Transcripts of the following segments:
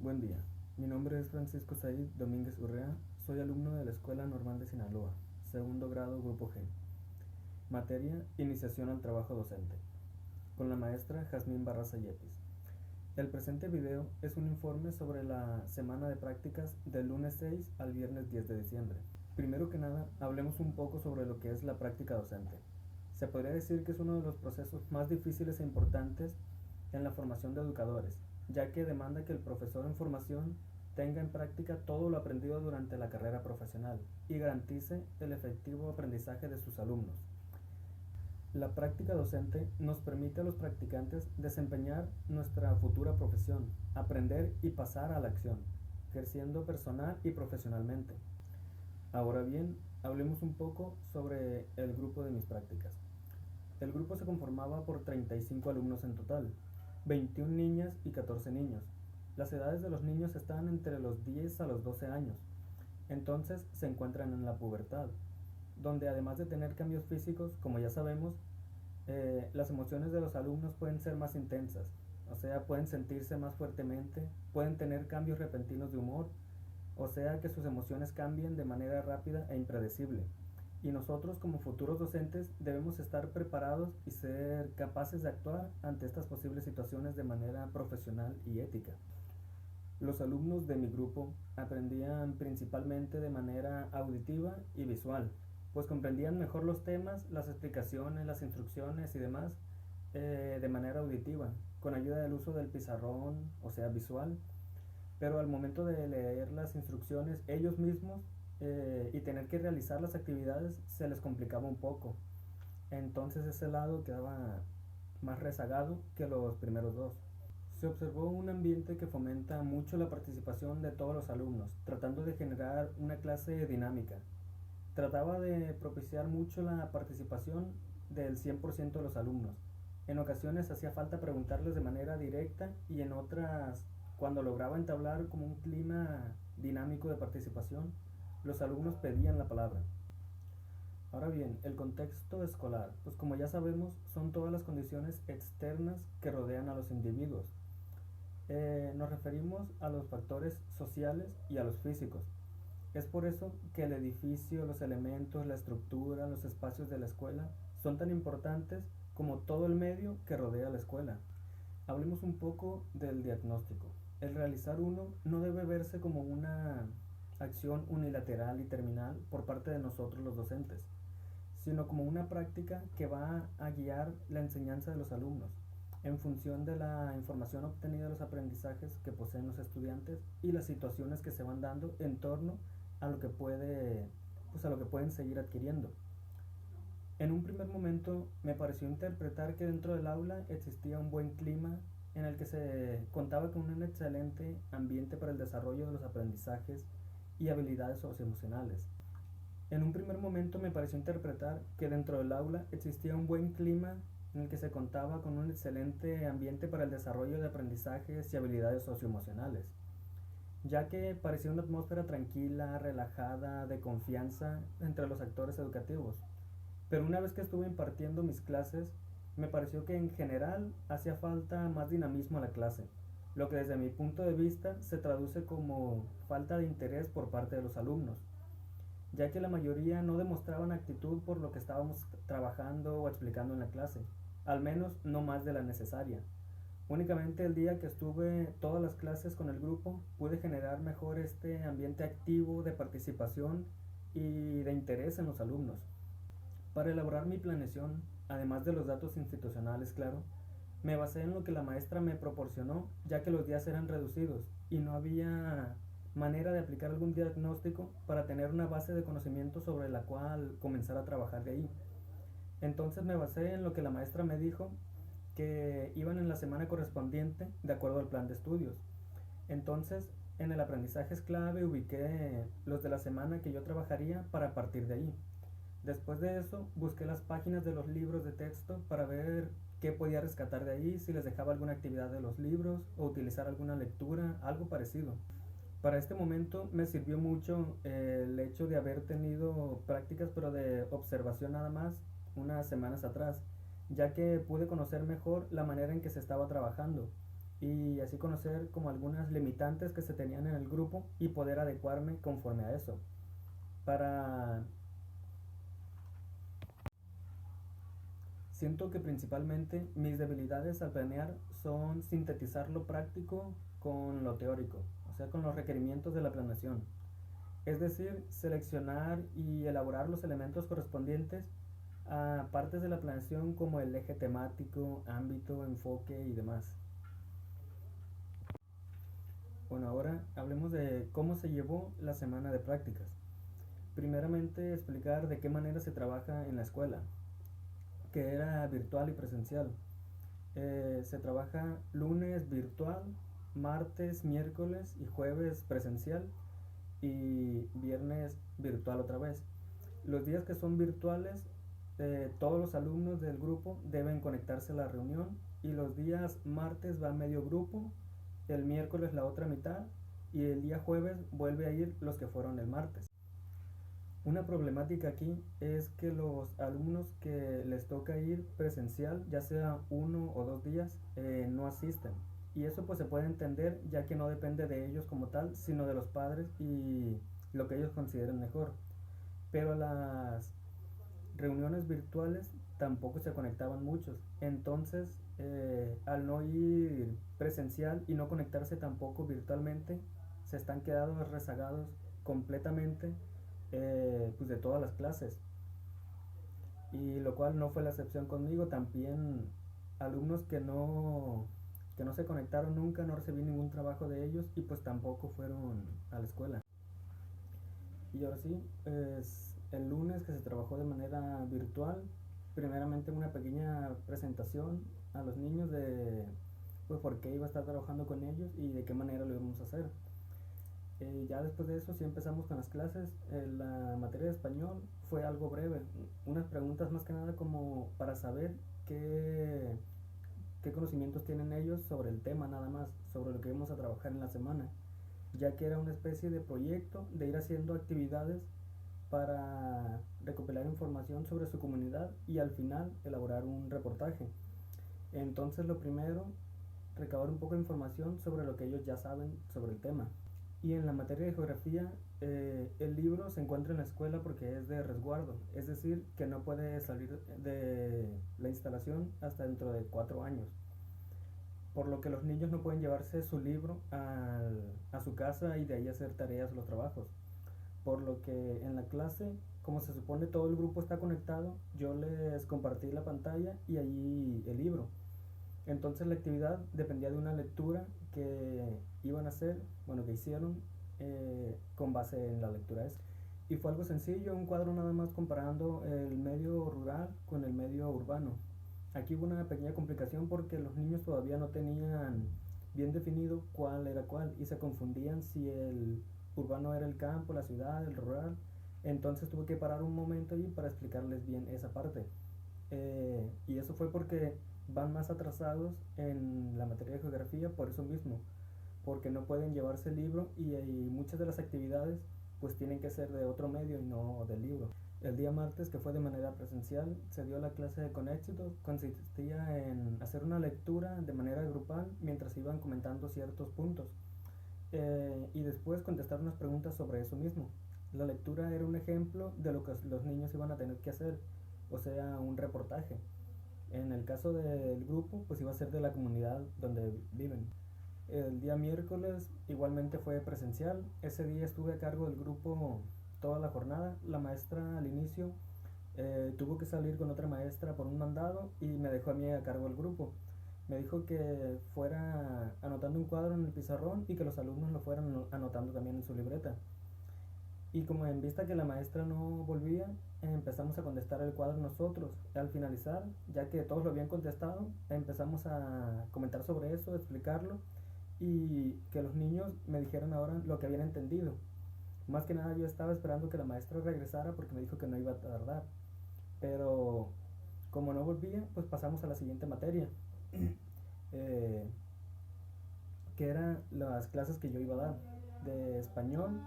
Buen día, mi nombre es Francisco Said Domínguez Urrea, soy alumno de la Escuela Normal de Sinaloa, segundo grado, Grupo G. Materia: Iniciación al trabajo docente, con la maestra Jazmín Barraza Yepes. El presente video es un informe sobre la semana de prácticas del lunes 6 al viernes 10 de diciembre. Primero que nada, hablemos un poco sobre lo que es la práctica docente. Se podría decir que es uno de los procesos más difíciles e importantes en la formación de educadores, ya que demanda que el profesor en formación tenga en práctica todo lo aprendido durante la carrera profesional y garantice el efectivo aprendizaje de sus alumnos. La práctica docente nos permite a los practicantes desempeñar nuestra futura profesión, aprender y pasar a la acción, creciendo personal y profesionalmente. Ahora bien, hablemos un poco sobre el grupo de mis prácticas. El grupo se conformaba por 35 alumnos en total, 21 niñas y 14 niños. Las edades de los niños están entre los 10 a los 12 años, entonces se encuentran en la pubertad, donde además de tener cambios físicos, como ya sabemos, las emociones de los alumnos pueden ser más intensas, o sea, pueden sentirse más fuertemente, pueden tener cambios repentinos de humor, o sea que sus emociones cambien de manera rápida e impredecible. Y nosotros como futuros docentes debemos estar preparados y ser capaces de actuar ante estas posibles situaciones de manera profesional y ética. Los alumnos de mi grupo aprendían principalmente de manera auditiva y visual, pues comprendían mejor los temas, las explicaciones, las instrucciones y demás de manera auditiva, con ayuda del uso del pizarrón, o sea, visual, pero al momento de leer las instrucciones ellos mismos y tener que realizar las actividades se les complicaba un poco. Entonces ese lado quedaba más rezagado que los primeros dos. Se observó un ambiente que fomenta mucho la participación de todos los alumnos, tratando de generar una clase dinámica. Trataba de propiciar mucho la participación del 100% de los alumnos. En ocasiones hacía falta preguntarles de manera directa y en otras, cuando lograba entablar como un clima dinámico de participación, los alumnos pedían la palabra. Ahora bien, el contexto escolar, pues como ya sabemos, son todas las condiciones externas que rodean a los individuos. Nos referimos a los factores sociales y a los físicos. Es por eso que el edificio, los elementos, la estructura, los espacios de la escuela son tan importantes como todo el medio que rodea la escuela. Hablemos un poco del diagnóstico. El realizar uno no debe verse como una acción unilateral y terminal por parte de nosotros los docentes, sino como una práctica que va a guiar la enseñanza de los alumnos en función de la información obtenida de los aprendizajes que poseen los estudiantes y las situaciones que se van dando en torno a lo que a lo que pueden seguir adquiriendo. En un primer momento me pareció interpretar que dentro del aula existía un buen clima en el que se contaba con un excelente ambiente para el desarrollo de los aprendizajes y habilidades socioemocionales. En un primer momento me pareció interpretar que dentro del aula existía un buen clima en el que se contaba con un excelente ambiente para el desarrollo de aprendizajes y habilidades socioemocionales, ya que parecía una atmósfera tranquila, relajada, de confianza entre los actores educativos. Pero una vez que estuve impartiendo mis clases, me pareció que en general hacía falta más dinamismo a la clase, lo que desde mi punto de vista se traduce como falta de interés por parte de los alumnos, ya que la mayoría no demostraban actitud por lo que estábamos trabajando o explicando en la clase, al menos no más de la necesaria. Únicamente el día que estuve todas las clases con el grupo pude generar mejor este ambiente activo de participación y de interés en los alumnos. Para elaborar mi planeación, además de los datos institucionales, claro, me basé en lo que la maestra me proporcionó, ya que los días eran reducidos y no había manera de aplicar algún diagnóstico para tener una base de conocimiento sobre la cual comenzar a trabajar de ahí. Entonces me basé en lo que la maestra me dijo que iban en la semana correspondiente de acuerdo al plan de estudios. Entonces, en el aprendizaje es clave ubiqué los de la semana que yo trabajaría para partir de ahí. Después de eso, busqué las páginas de los libros de texto para ver qué podía rescatar de ahí, si les dejaba alguna actividad de los libros o utilizar alguna lectura, algo parecido. Para este momento me sirvió mucho el hecho de haber tenido prácticas pero de observación nada más unas semanas atrás, ya que pude conocer mejor la manera en que se estaba trabajando y así conocer como algunas limitantes que se tenían en el grupo y poder adecuarme conforme a eso. Para Siento que principalmente mis debilidades al planear son sintetizar lo práctico con lo teórico, o sea, con los requerimientos de la planeación. Es decir, seleccionar y elaborar los elementos correspondientes a partes de la planeación como el eje temático, ámbito, enfoque y demás. Bueno, ahora hablemos de cómo se llevó la semana de prácticas. Primeramente, explicar de qué manera se trabaja en la escuela, que era virtual y presencial. Se trabaja lunes virtual, martes, miércoles y jueves presencial y viernes virtual otra vez. Los días que son virtuales, todos los alumnos del grupo deben conectarse a la reunión y los días martes va medio grupo, el miércoles la otra mitad y el día jueves vuelve a ir los que fueron el martes. Una problemática aquí es que los alumnos que les toca ir presencial, ya sea 1 o 2 días, no asisten. Y eso pues se puede entender ya que no depende de ellos como tal, sino de los padres y lo que ellos consideren mejor. Pero las reuniones virtuales tampoco se conectaban muchos. Entonces, al no ir presencial y no conectarse tampoco virtualmente, se están quedando rezagados completamente pues de todas las clases. Y lo cual no fue la excepción conmigo. También alumnos que no se conectaron nunca, no recibí ningún trabajo de ellos y pues tampoco fueron a la escuela. Y ahora sí, es el lunes que se trabajó de manera virtual, primeramente una pequeña presentación a los niños de pues por qué iba a estar trabajando con ellos y de qué manera lo íbamos a hacer. Ya después de eso sí empezamos con las clases. La materia de español fue algo breve, unas preguntas más que nada como para saber qué, qué conocimientos tienen ellos sobre el tema nada más, sobre lo que íbamos a trabajar en la semana, ya que era una especie de proyecto de ir haciendo actividades para recopilar información sobre su comunidad y al final elaborar un reportaje. Entonces lo primero, recabar un poco de información sobre lo que ellos ya saben sobre el tema. Y en la materia de geografía, el libro se encuentra en la escuela porque es de resguardo, es decir, que no puede salir de la instalación hasta dentro de 4 años. Por lo que los niños no pueden llevarse su libro a su casa y de ahí hacer tareas o los trabajos. Por lo que en la clase, como se supone todo el grupo está conectado, yo les compartí la pantalla y ahí el libro. Entonces la actividad dependía de una lectura que iban a hacer, bueno, que hicieron con base en la lectura esa. Y fue algo sencillo, un cuadro nada más comparando el medio rural con el medio urbano. Aquí hubo una pequeña complicación porque los niños todavía no tenían bien definido cuál era cuál y se confundían si el urbano era el campo, la ciudad, el rural. Entonces tuve que parar un momento allí para explicarles bien esa parte. Y eso fue porque van más atrasados en la materia de geografía por eso mismo, porque no pueden llevarse el libro y muchas de las actividades pues tienen que ser de otro medio y no del libro. El día martes, que fue de manera presencial, se dio la clase de Con Éxito. Consistía en hacer una lectura de manera grupal mientras iban comentando ciertos puntos y después contestar unas preguntas sobre eso mismo. La lectura era un ejemplo de lo que los niños iban a tener que hacer, o sea, un reportaje. En el caso del grupo, pues iba a ser de la comunidad donde viven. El día miércoles igualmente fue presencial. Ese día estuve a cargo del grupo toda la jornada. La maestra al inicio tuvo que salir con otra maestra por un mandado y me dejó a mí a cargo del grupo. Me dijo que fuera anotando un cuadro en el pizarrón y que los alumnos lo fueran anotando también en su libreta. Y como en vista que la maestra no volvía, empezamos a contestar el cuadro nosotros. Al finalizar, ya que todos lo habían contestado, empezamos a comentar sobre eso, explicarlo y que los niños me dijeran ahora lo que habían entendido. Más que nada yo estaba esperando que la maestra regresara porque me dijo que no iba a tardar. Pero como no volvía, pues pasamos a la siguiente materia, eh, que eran las clases que yo iba a dar, de español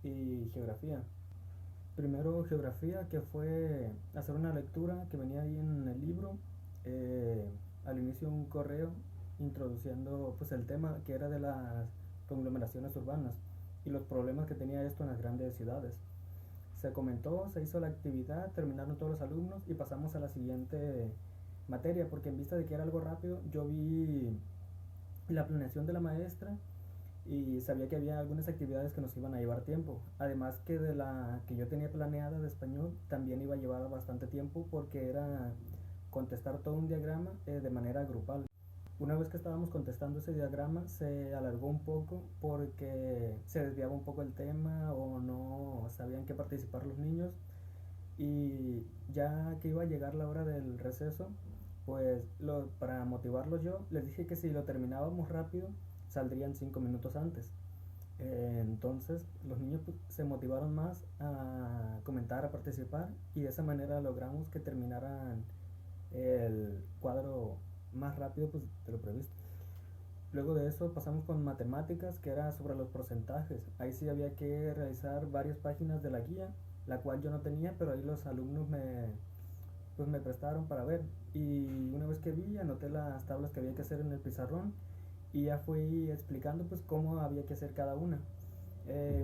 y geografía. Primero geografía, que fue hacer una lectura que venía ahí en el libro, al inicio un correo introduciendo pues el tema que era de las conglomeraciones urbanas y los problemas que tenía esto en las grandes ciudades. Se comentó, se hizo la actividad, terminaron todos los alumnos y pasamos a la siguiente materia, porque en vista de que era algo rápido, yo vi la planeación de la maestra y sabía que había algunas actividades que nos iban a llevar tiempo. Además que de la que yo tenía planeada de español, también iba a llevar bastante tiempo porque era contestar todo un diagrama de manera grupal. Una vez que estábamos contestando ese diagrama, se alargó un poco porque se desviaba un poco el tema o no sabían que participar los niños. Y ya que iba a llegar la hora del receso, pues para motivarlos yo, les dije que si lo terminábamos rápido, saldrían 5 minutos antes. Entonces los niños pues, se motivaron más a comentar, a participar y de esa manera logramos que terminaran el cuadro más rápido pues, de lo previsto. Luego de eso pasamos con matemáticas, que era sobre los porcentajes. Ahí sí había que realizar varias páginas de la guía, la cual yo no tenía, pero ahí los alumnos pues me prestaron para ver. Y una vez que vi, anoté las tablas que había que hacer en el pizarrón y ya fui explicando pues cómo había que hacer cada una.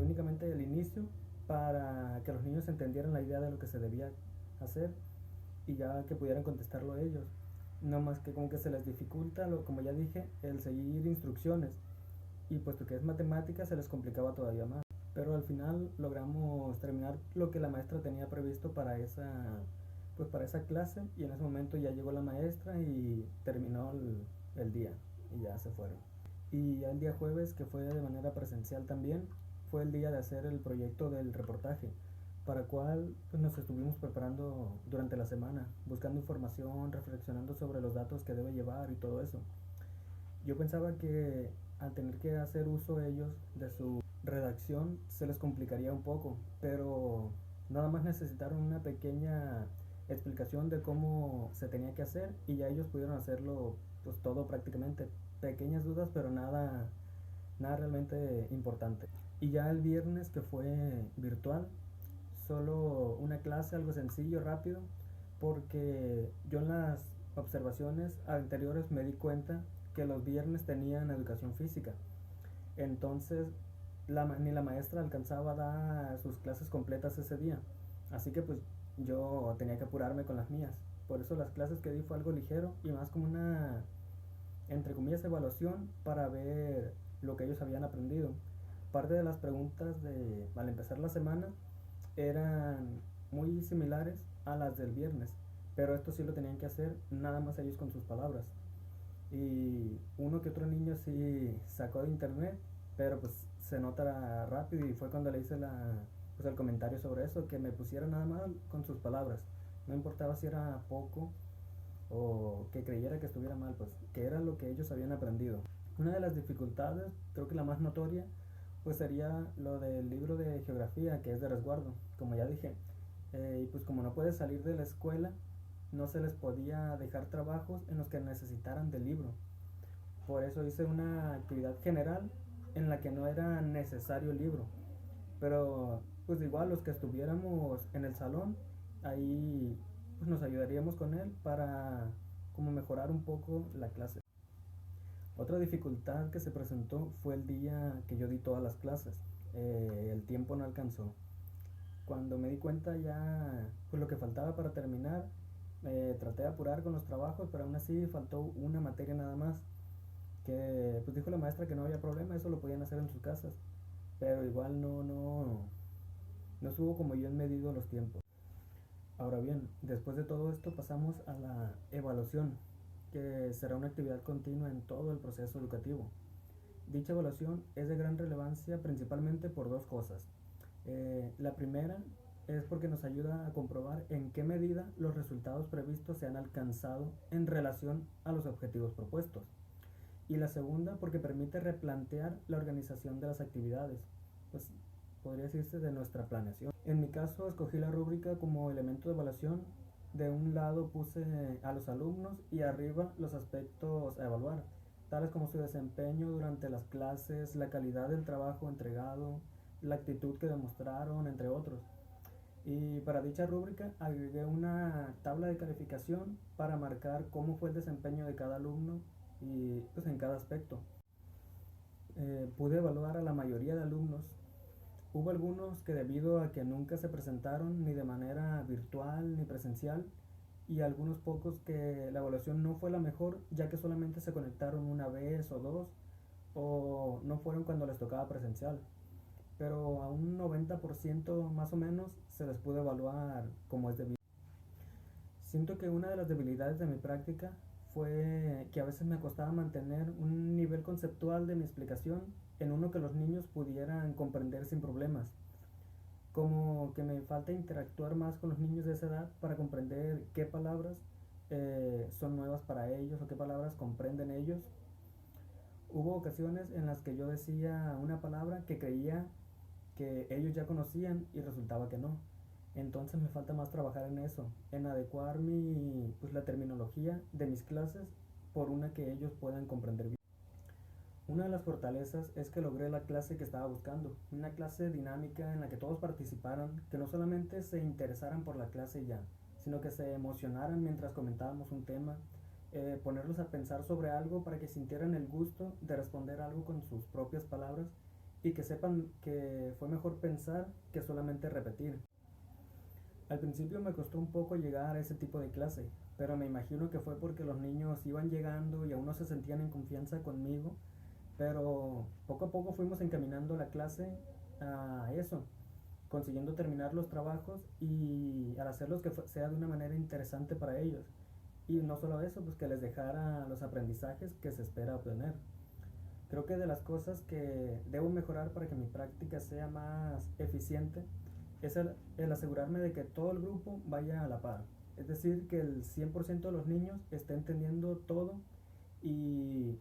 Únicamente el inicio para que los niños entendieran la idea de lo que se debía hacer y ya que pudieran contestarlo ellos. No más que como que se les dificulta, como ya dije, el seguir instrucciones y puesto que es matemática se les complicaba todavía más. Pero al final logramos terminar lo que la maestra tenía previsto pues para esa clase y en ese momento ya llegó la maestra y terminó el día y ya se fueron. Y ya el día jueves, que fue de manera presencial también, fue el día de hacer el proyecto del reportaje, para el cual pues, nos estuvimos preparando durante la semana, buscando información, reflexionando sobre los datos que debe llevar y todo eso. Yo pensaba que al tener que hacer uso ellos de su redacción se les complicaría un poco, pero nada más necesitaron una pequeña explicación de cómo se tenía que hacer y ya ellos pudieron hacerlo pues todo prácticamente. Pequeñas dudas, pero nada realmente importante. Y ya el viernes que fue virtual, solo una clase, algo sencillo, rápido, porque yo en las observaciones anteriores me di cuenta que los viernes tenían educación física. Entonces ni la maestra alcanzaba a dar sus clases completas ese día. Así que pues yo tenía que apurarme con las mías. Por eso las clases que di fue algo ligero y más como una, entre comillas, evaluación para ver lo que ellos habían aprendido. Parte de las preguntas al empezar la semana eran muy similares a las del viernes, pero esto sí lo tenían que hacer nada más ellos con sus palabras. Y uno que otro niño sí sacó de internet, pero pues se nota rápido y fue cuando le hice pues el comentario sobre eso, que me pusiera nada más con sus palabras. No importaba si era poco o que creyera que estuviera mal, pues que era lo que ellos habían aprendido. Una de las dificultades, creo que la más notoria, pues sería lo del libro de geografía, que es de resguardo, como ya dije. Y pues como no puedes salir de la escuela, no se les podía dejar trabajos en los que necesitaran del libro. Por eso hice una actividad general en la que no era necesario el libro. Pero pues igual los que estuviéramos en el salón, ahí pues nos ayudaríamos con él para como mejorar un poco la clase. Otra dificultad que se presentó fue el día que yo di todas las clases. El tiempo no alcanzó. Cuando me di cuenta ya pues lo que faltaba para terminar, traté de apurar con los trabajos, pero aún así faltó una materia nada más. Que pues dijo la maestra que no había problema, eso lo podían hacer en sus casas. Pero igual no estuvo como yo en medido los tiempos. Ahora bien, después de todo esto pasamos a la evaluación, que será una actividad continua en todo el proceso educativo. Dicha evaluación es de gran relevancia principalmente por dos cosas. La primera es porque nos ayuda a comprobar en qué medida los resultados previstos se han alcanzado en relación a los objetivos propuestos. Y la segunda porque permite replantear la organización de las actividades, pues podría decirse de nuestra planeación. En mi caso escogí la rúbrica como elemento de evaluación. De un lado puse a los alumnos y arriba los aspectos a evaluar, tales como su desempeño durante las clases, la calidad del trabajo entregado, la actitud que demostraron, entre otros. Y para dicha rúbrica agregué una tabla de calificación para marcar cómo fue el desempeño de cada alumno y pues en cada aspecto. Pude evaluar a la mayoría de alumnos. Hubo algunos que debido a que nunca se presentaron ni de manera virtual ni presencial, y algunos pocos que la evaluación no fue la mejor ya que solamente se conectaron una vez o dos, o no fueron cuando les tocaba presencial. Pero a un 90% más o menos se les pudo evaluar como es debido. Siento que una de las debilidades de mi práctica fue que a veces me costaba mantener un nivel conceptual de mi explicación en uno que los niños pudieran comprender sin problemas. Como que me falta interactuar más con los niños de esa edad para comprender qué palabras son nuevas para ellos o qué palabras comprenden ellos. Hubo ocasiones en las que yo decía una palabra que creía que ellos ya conocían y resultaba que no. Entonces me falta más trabajar en eso, en adecuar pues, la terminología de mis clases por una que ellos puedan comprender bien. Una de las fortalezas es que logré la clase que estaba buscando, una clase dinámica en la que todos participaran, que no solamente se interesaran por la clase ya, sino que se emocionaran mientras comentábamos un tema, ponerlos a pensar sobre algo para que sintieran el gusto de responder algo con sus propias palabras y que sepan que fue mejor pensar que solamente repetir. Al principio me costó un poco llegar a ese tipo de clase, pero me imagino que fue porque los niños iban llegando y aún no se sentían en confianza conmigo, pero poco a poco fuimos encaminando la clase a eso, consiguiendo terminar los trabajos y al hacerlos que sea de una manera interesante para ellos. Y no solo eso, pues que les dejara los aprendizajes que se espera obtener. Creo que de las cosas que debo mejorar para que mi práctica sea más eficiente es el asegurarme de que todo el grupo vaya a la par. Es decir, que el 100% de los niños esté entendiendo todo y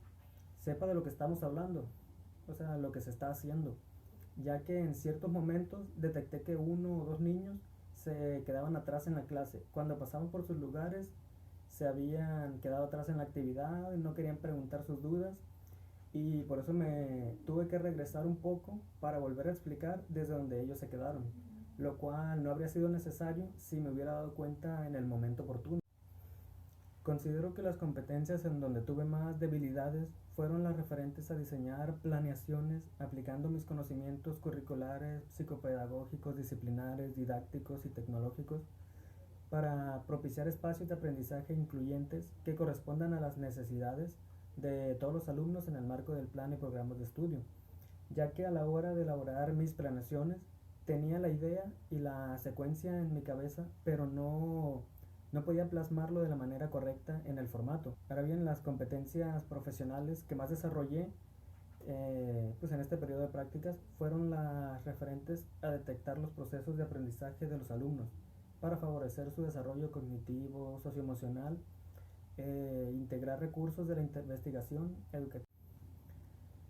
sepa de lo que estamos hablando, o sea, lo que se está haciendo. Ya que en ciertos momentos detecté que uno o dos niños se quedaban atrás en la clase. Cuando pasaban por sus lugares se habían quedado atrás en la actividad, no querían preguntar sus dudas y por eso me tuve que regresar un poco para volver a explicar desde donde ellos se quedaron, lo cual no habría sido necesario si me hubiera dado cuenta en el momento oportuno. Considero que las competencias en donde tuve más debilidades fueron las referentes a diseñar planeaciones aplicando mis conocimientos curriculares, psicopedagógicos, disciplinares, didácticos y tecnológicos para propiciar espacios de aprendizaje incluyentes que correspondan a las necesidades de todos los alumnos en el marco del plan y programas de estudio, ya que a la hora de elaborar mis planeaciones tenía la idea y la secuencia en mi cabeza, pero no podía plasmarlo de la manera correcta en el formato. Ahora bien, las competencias profesionales que más desarrollé pues en este periodo de prácticas fueron las referentes a detectar los procesos de aprendizaje de los alumnos para favorecer su desarrollo cognitivo, socioemocional, integrar recursos de la investigación educativa.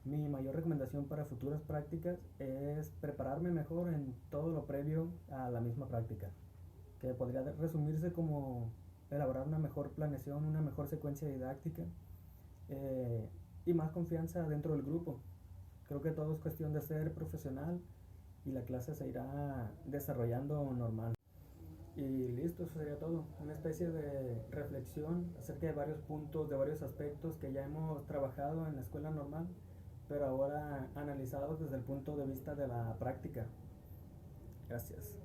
Mi mayor recomendación para futuras prácticas es prepararme mejor en todo lo previo a la misma práctica, que podría resumirse como elaborar una mejor planeación, una mejor secuencia didáctica y más confianza dentro del grupo. Creo que todo es cuestión de ser profesional y la clase se irá desarrollando normal. Y listo, eso sería todo. Una especie de reflexión acerca de varios puntos, de varios aspectos que ya hemos trabajado en la escuela normal, pero ahora analizados desde el punto de vista de la práctica. Gracias.